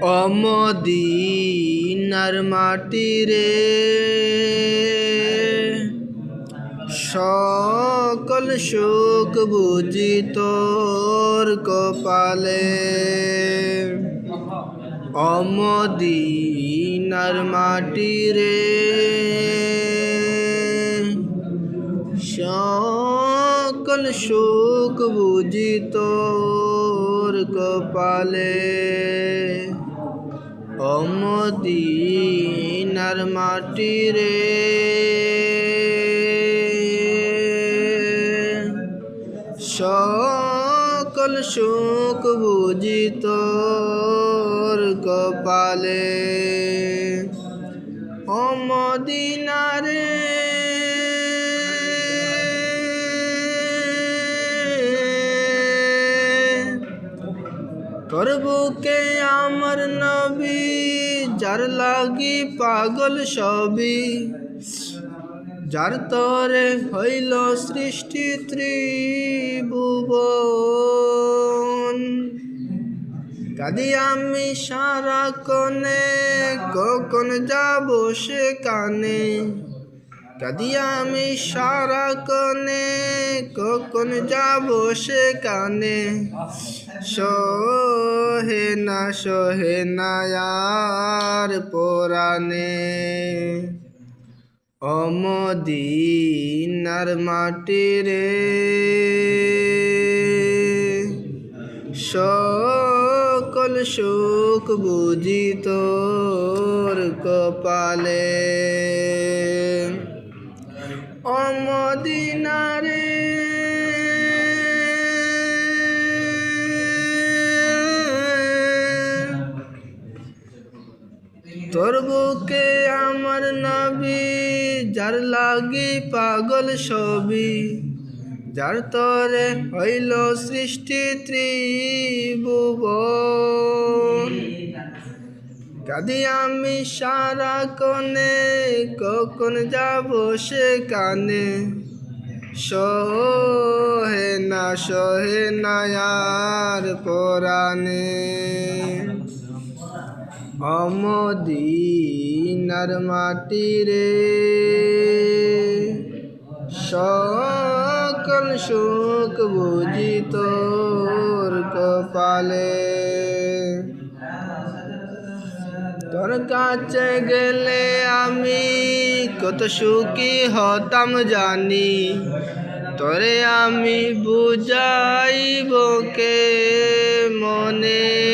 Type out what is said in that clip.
অমদিনার মাটি রে সকল সুখ বুঝি তোর কপালে। অমদিনার মাটি রে সকল সুখ বুঝি তোর কপালে। অমদিনার মাটি রে সকল সুখ বুঝি তোর কপালে। ও মদিনা রে তোর বুকে আমার নবী, যার লাগি পাগল সবই, যার তরে হইল সৃষ্টি ত্রিভুবন। কাঁদি আমি সারাক্ষণে, কখন যাব সেখানে। কাঁদি আমি সারাক্ষণে, কখন যাব সেখানে। সহে না আর পরাণে। অমদিনার মাটি রে সকল সুখ বুঝি তোর কপালে। অমদিনা রে তোর বুকে আমার নবী, যার লাগি পাগল সবই, যার তরে হইল সৃষ্টি ত্রিভুবন। কাঁদি আমি সারাক্ষণে, কখন যাব সেখানে। সহে না আর পরাণে। অমদিনার মাটি রে সকল সুখ বুঝি তোর কপালে। তোর কাছে গেলে আমি কত সুখী হতাম জানি। তোরে আমি বুঝাইব কে মনে।